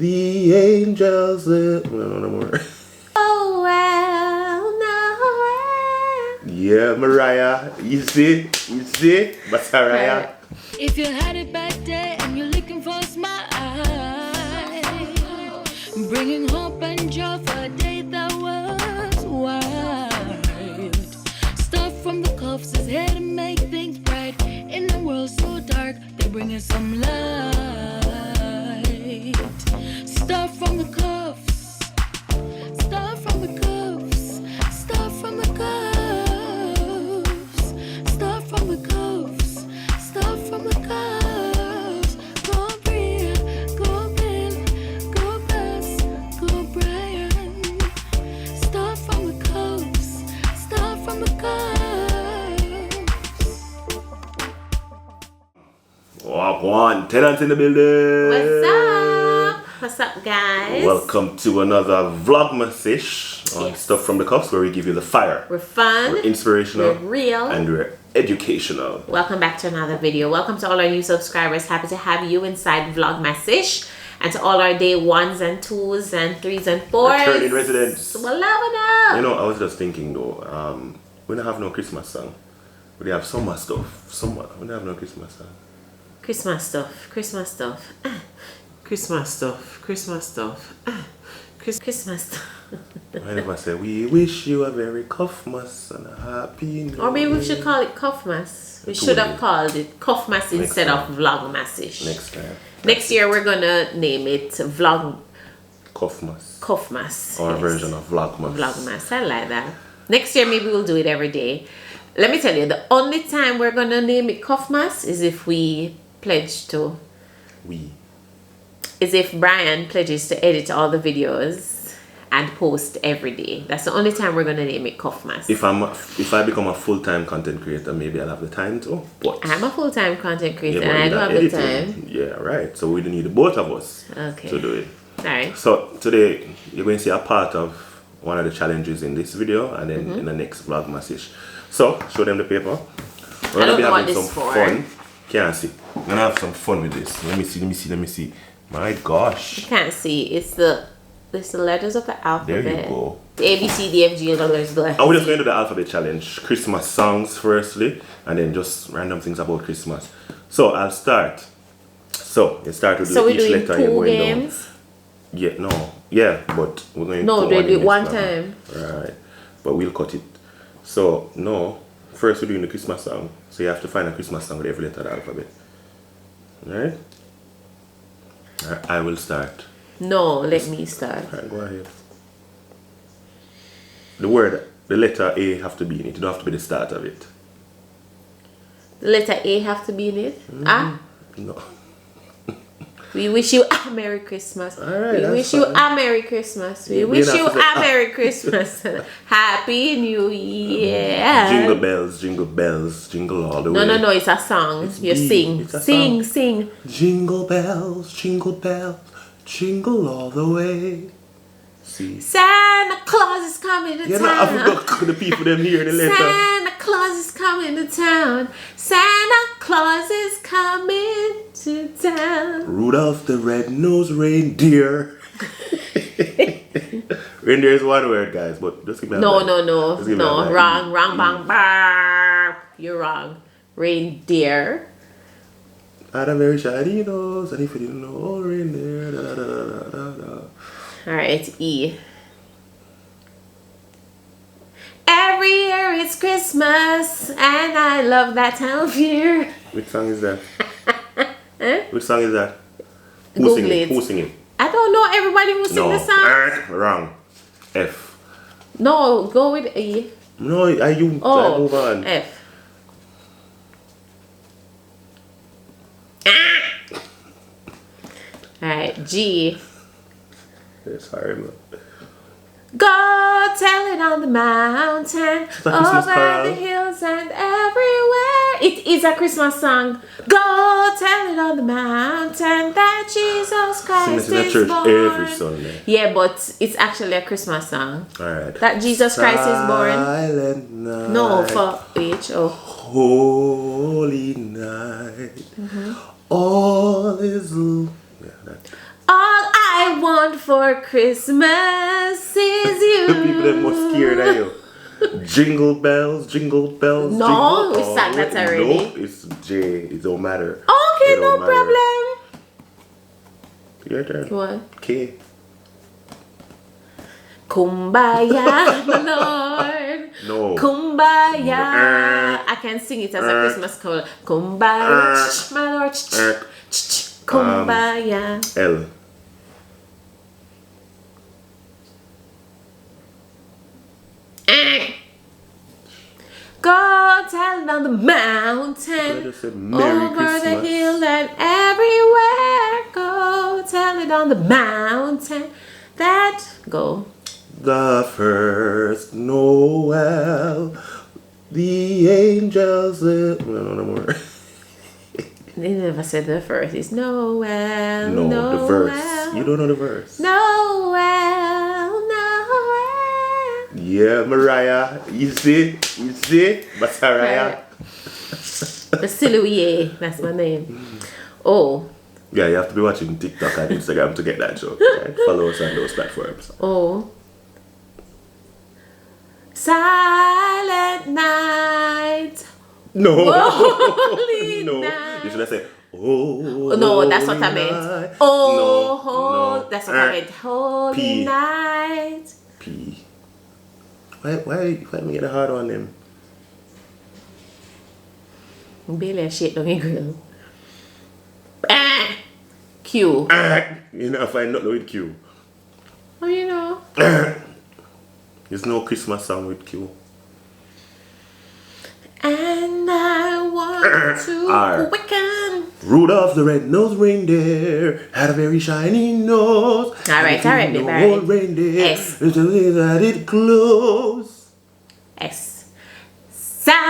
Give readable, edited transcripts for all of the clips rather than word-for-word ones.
The angels. No more. Oh well, no. Yeah, Mariah. You see? Basaraya. If you had a bad day and you're looking for a smile, bringing hope and joy for a day that was wild. Stuff from the cuffs is here to make things bright. In a world so dark, they bring us some light. Stuff from the cuffs. Stuff from the cuffs. Stuff from the cuffs. Stuff from the cuffs. Stuff from the cuffs. Go Bree, go Ben, go Bas, go Brian. Stuff from the cuffs. Stuff from the cuffs. Walk one. Tenants in the building. What's up? What's up, guys? Welcome to another Vlogmas-ish on Yes. Stuff from the Cuffs, where we give you the fire. We're fun. We're inspirational. We're real. And we're educational. Welcome back to another video. Welcome to all our new subscribers. Happy to have you inside Vlogmas-ish. And to all our day 1s and 2s and 3s and 4s. Returning residents. Well, love it up. You know, I was just thinking though, we don't have no Christmas song. We have summer stuff. We don't have no Christmas song. Christmas stuff. Christmas stuff. Christmas stuff. Christmas stuff. Christmas stuff. I never say, we wish you a very Cuffmas and a happy new Or maybe we year." should call it Cuffmas. We Too should have late. called it Cuffmas instead time. of Vlogmas-ish. Next time. Next year we're gonna name it Cuffmas. Cuffmas. Or a Yes. version of Vlogmas. Vlogmas. I like that. Next year maybe we'll do it every day. Let me tell you, the only time we're gonna name it Cuffmas is if we pledge to. Is if Brian pledges to edit all the videos and post every day. That's the only time we're gonna name it Cuffmas. If I become a full-time content creator, maybe I'll have the time to. But I'm a full-time content creator but and I with don't that have the editing, time. Yeah, right. So we need both of us Okay. to do it. Alright. So today you're going to see a part of one of the challenges in this video, and then in the next Vlogmas-ish. So show them the paper. We're I don't be know what having this some for. fun. Can't see. We're gonna have some fun with this. Let me see. My gosh. You can't see. It's the letters of the alphabet. There you go. A.B.C, D.F.G, And we're just going to do the alphabet challenge. Christmas songs firstly, and then just random things about Christmas. So I'll start. So you start with So we're each doing letter you're two going games? down. Yeah, no. Yeah, but we're going No, to do it one next time. Right. But we'll cut it. So no. First we're doing the Christmas song. So you have to find a Christmas song with every letter of the alphabet. Alright? I will start. No, let me start. Alright, go ahead. The letter A have to be in it. It don't have to be the start of it. The letter A have to be in it. Ah, No. we wish you a Merry Christmas. Alright, we that's wish you fine. a Merry Christmas. We Yeah, wish we you have to say, a Merry Christmas. Happy New Year. Jingle bells, jingle all the way. No, it's a song. It's You B. sing. It's a Sing, song. sing. Jingle bells, jingle all the way. See. Santa Claus is coming to You know, I town. forgot the people them hear the letter. Santa Claus is coming to town. Santa Claus is coming to town. Rudolph the red-nosed reindeer. Reindeer is one word, guys, but just give me a No, blank. Just give me a no, blank. wrong, bang, bang. You're wrong. Reindeer. Had a very shiny nose, and if you didn't know, oh, reindeer, da da da da da da. Alright, E. Every year it's Christmas, and I love that time of year. Which song is that? Eh? Which song is that? Google singing? it. Who's singing? I don't know everybody who sing the song. Wrong. F. No, go with E. No, I move on. F. Alright, G. It's horrible. Go tell it on the mountain, It's a Christmas over carol. the hills and everywhere. It is a Christmas song. Go tell it on the mountain that Jesus Sing Christ this in the is church born. every Sunday. Yeah, but it's actually a Christmas song. Alright. That Jesus Christ is born. Silent night. No, for H-O. Holy night. All is. Yeah, that. All I I want for Christmas is you. The people that more scared of you. Jingle bells, jingle bells. No, jingle. we sang that already. Nope, it's J. It don't matter. Okay, It no don't matter. problem. Your turn. What? K. Kumbaya, my lord. No. Kumbaya. I can sing it as a Christmas call. Kumbaya, my lord. Kumbaya. L. Go tell it on the I mountain, just said Merry over Christmas. the hill and everywhere. Go tell it on the mountain. That go. The first Noel, the angels. No more. They never said the first. It's Noel. No, Noel. the verse. You don't know the verse. Noel. Noel. Yeah, Mariah. You see? Basariah. Basiluye. That's my name. Oh. Yeah, you have to be watching TikTok and Instagram to get that joke. Right? Follow us on those platforms. Oh. Silent night. No. Holy No. night. You should have said, oh. No, that's what I meant. Night. Oh, No. that's what I meant. Holy P. night. P. Why me get a hard on them? Barely a shit on your grill. Ah. Q. You know, find nothing with Q. Oh, you know. There's no Christmas song with Q. And I want to R. quicken. Rudolph the red-nosed reindeer had a very shiny nose. All right, The baby. old reindeer S. until they had it close. S. Silent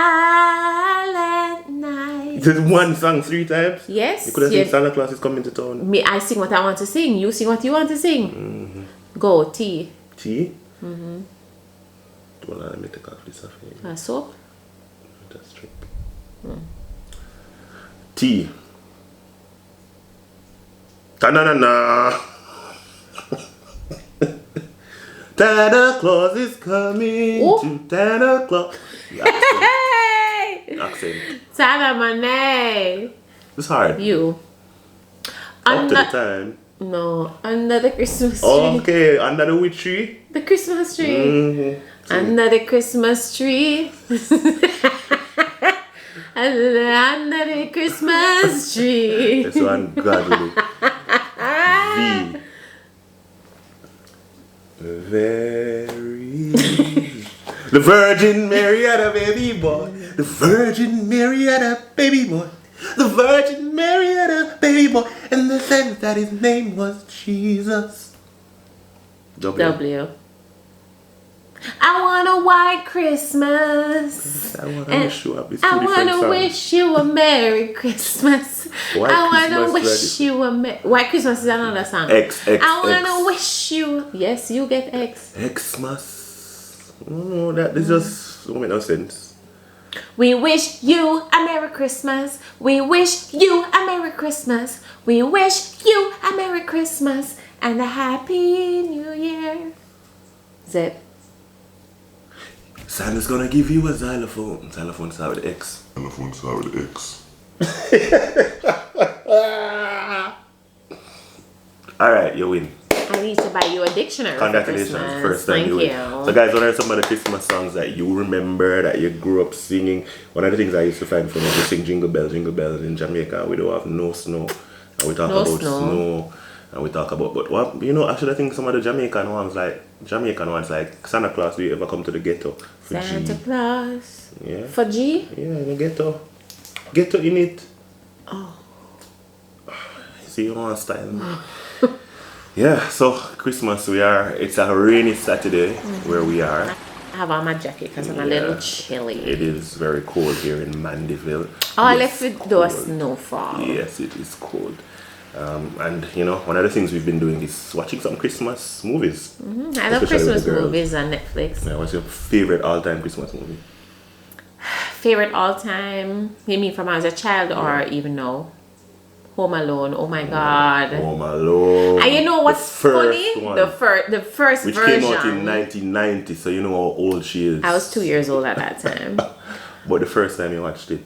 night. There's one song 3 times. Yes. You could have yeah. said Santa Claus is coming to town. Me, I sing what I want to sing. You sing what you want to sing. Go, T. T. Well, let me take off this off here. Soap. That's true. T. Ta-na-na-na. Santa Claus is coming Oh. to Santa Claus. Hey! Accent. Tana Monet. It's hard. You. Up to the time. No, under the Christmas tree. Okay, under the witch tree. The Christmas tree. Mm-hmm. Under the Christmas tree. Under the Christmas tree. That's one godly. V. Very. The Virgin Mary had a baby boy. The Virgin Mary had a baby boy. The Virgin Mary had a baby boy. And the sense that his name was Jesus. W. I want a white Christmas. I want to And wish you up. It's I two different want to songs. wish you a Merry Christmas. White I want to Christmas, wish you a White Christmas is another song. X. I want to wish you. Yes, you get X. Xmas. No, that this just don't make no sense. We wish you a Merry Christmas. We wish you a Merry Christmas. We wish you a Merry Christmas and a Happy New Year. Z. Santa's gonna give you a xylophone. Xylophone start with X. Xylophone start with X. Alright, you win. I need to buy you a dictionary. Congratulations, for Christmas. first time Thank you you. win. So guys, what are some of the Christmas songs that you remember, that you grew up singing? One of the things I used to find funny is to sing Jingle Bells in Jamaica. We don't have no snow. And we talk No about snow. snow. And we talk about, but what, you know, actually I think some of the Jamaican ones like Santa Claus, do you ever come to the ghetto? For Santa G. Claus. Yeah. For G? Yeah, in the ghetto. Ghetto in it. Oh. See your own style. Yeah, so Christmas it's a rainy Saturday where we are. I have on my jacket because I'm a little chilly. It is very cold here in Mandeville. Oh, I Yes, left with those cold. snowfall. Yes, it is cold. And you know, one of the things we've been doing is watching some Christmas movies. I love Especially with Christmas the girls. movies on Netflix. Yeah, what's your favorite all-time Christmas movie? Favorite all time? You mean from as a child or even now? Home Alone. Oh my god. Home Alone. And you know what's first funny? one. The first Which version. came out in 1990, so you know how old she is. I was 2 years old at that time. But the first time you watched it.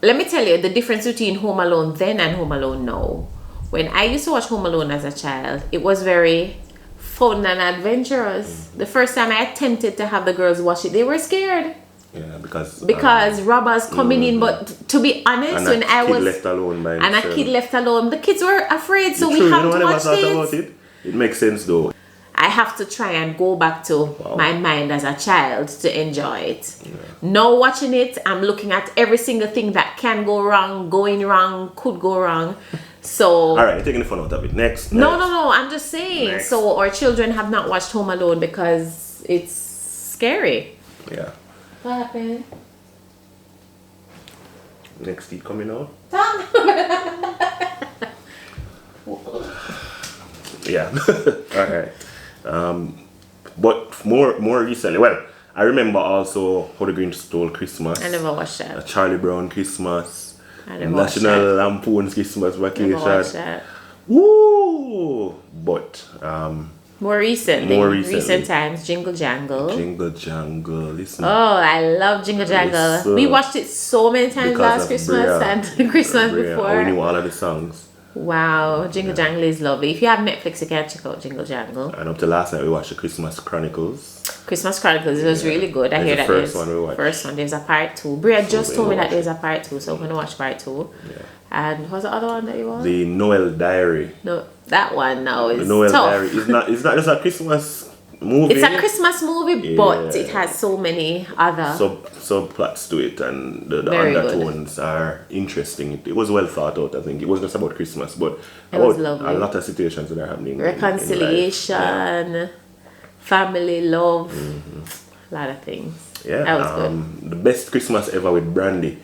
Let me tell you the difference between Home Alone then and Home Alone now. When I used to watch Home Alone as a child, it was very fun and adventurous. The first time I attempted to have the girls watch it, they were scared. Yeah, because robbers coming in. But to be honest, and when I was left alone by and a himself. kid left alone, the kids were afraid, so we True, have you to know, I never watch thought it. about it. It makes sense though. I have to try and go back to my mind as a child to enjoy it. Yeah. Now watching it, I'm looking at every single thing that can go wrong, going wrong, could go wrong. So all right, you're taking the fun out of it. Next. No, I'm just saying. Next. So our children have not watched Home Alone because it's scary. Yeah. What happened? Next tea coming out. Yeah. All right. But more recently, well, I remember also How the Grinch Stole Christmas. I never watched that. Charlie Brown Christmas. I never watched National that. Lampoon's Christmas Vacation. Never watched that. Woo! But More recently. More recently. Recent times. Jingle Jangle. Jingle Jangle. Listen. Oh, I love Jingle Jangle. Yes, we watched it so many times because last of Christmas Bree. and Christmas Bree. before. We knew all of the songs. Wow, Jingle Jangle is lovely. If you have Netflix, you can check out Jingle Jangle. And up to last night, we watched the Christmas Chronicles. Christmas Chronicles, it was really good. I It's hear the that first there's one we watched. first one. There's a part 2. Bree just we're told me gonna that there's a part 2, so I'm gonna watch part 2. Yeah. And what's the other one that you want? The Noel Diary. No, that one now is The Noel tough. Diary. It's not just a Christmas movie. It's a Christmas movie, but it has so many other. Subplots to it, and the Very good. undertones are interesting. It was well thought out, I think. It wasn't just about Christmas, but It was about lovely. a lot of situations that are happening. Reconciliation, family, love, a lot of things. Yeah. That was good. The best Christmas ever with Brandy.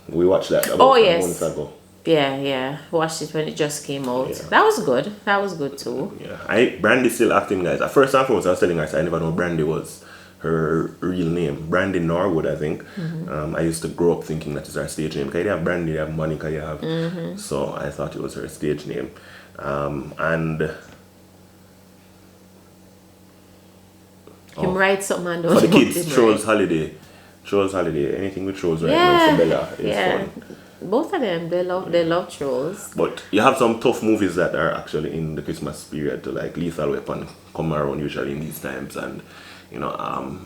We watched that about a month ago. Yeah. Watched it when it just came out. Yeah. That was good. That was good too. Yeah. Brandy's still acting, guys. At first and foremost, I was telling her, I never know Brandy was her real name. Brandy Norwood, I think. I used to grow up thinking that is her stage name. Because you have Brandy, you have Monica, you have. So I thought it was her stage name. Him write something and don't For the want kids, him Trolls write. Holiday. Anything with Trolls right now for Bella is fun. Both of them, they love Trolls. But you have some tough movies that are actually in the Christmas period, to like Lethal Weapon come around usually in these times, and you know,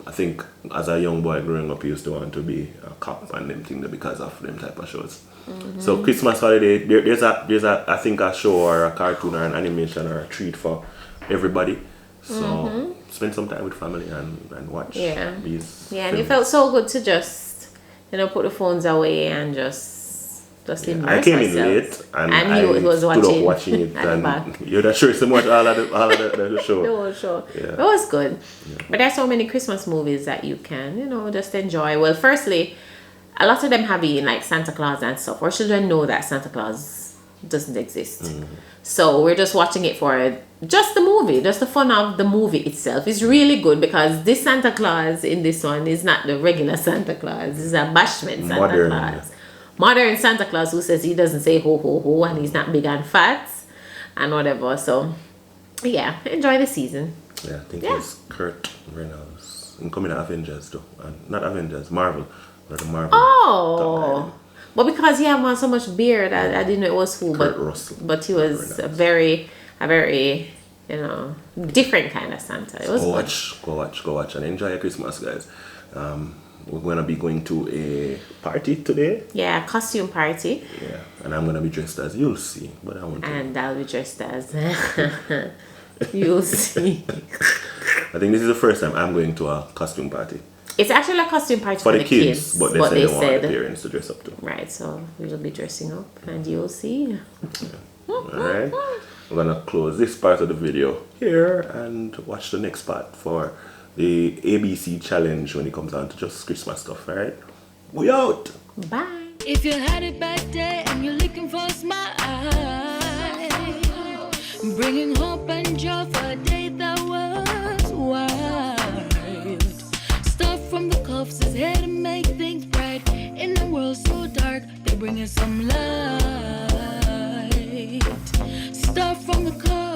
I think as a young boy growing up, he used to want to be a cop and them things because of them type of shows. So Christmas holiday, there's a I think a show or a cartoon or an animation or a treat for everybody. So spend some time with family and watch these. Yeah, and it films. felt so good to just, put the phones away and just immerse I came in ourselves. late and I knew I it was stood watching up watching it at the back. and you're not sure so much all of the show. The whole show. Yeah. It was good. But there's so many Christmas movies that you can, just enjoy. Well, firstly, a lot of them have been like Santa Claus and stuff. Our children know that Santa Claus doesn't exist. So we're just watching it for just the movie, just the fun of the movie itself. It's really good because this Santa Claus in this one is not the regular Santa Claus. It's a bashment Santa Claus. Modern Santa Claus who says he doesn't say ho ho ho and he's not big and fat and whatever. So yeah, enjoy the season. Yeah, I think it's Kurt Reynolds. Incoming Avengers though. Not Avengers, Marvel. Not the Marvel. Oh. But because he had on so much beard, I didn't know it was who. Kurt Russell. But he was a very different kind of Santa. It was Go watch and enjoy your Christmas, guys. We're gonna be going to a party today. Yeah, costume party. Yeah, and I'm gonna be dressed as, you'll see, but I won't. And I'll be dressed as you'll see. I think this is the first time I'm going to a costume party. It's actually a costume party For the kids, but they said they want the parents to dress up too. Right, so we'll be dressing up and you'll see. Alright, we're gonna close this part of the video here and watch the next part for the A.B.C challenge when it comes down to just Christmas stuff. Alright, we out. Bye. If you had a bad day and you're looking for a smile, bringing hope and joy for a day that was wild. Stuff from the cuffs is here to make things bright. In a world so dark, they're bringing some light. Stuff from the cuffs.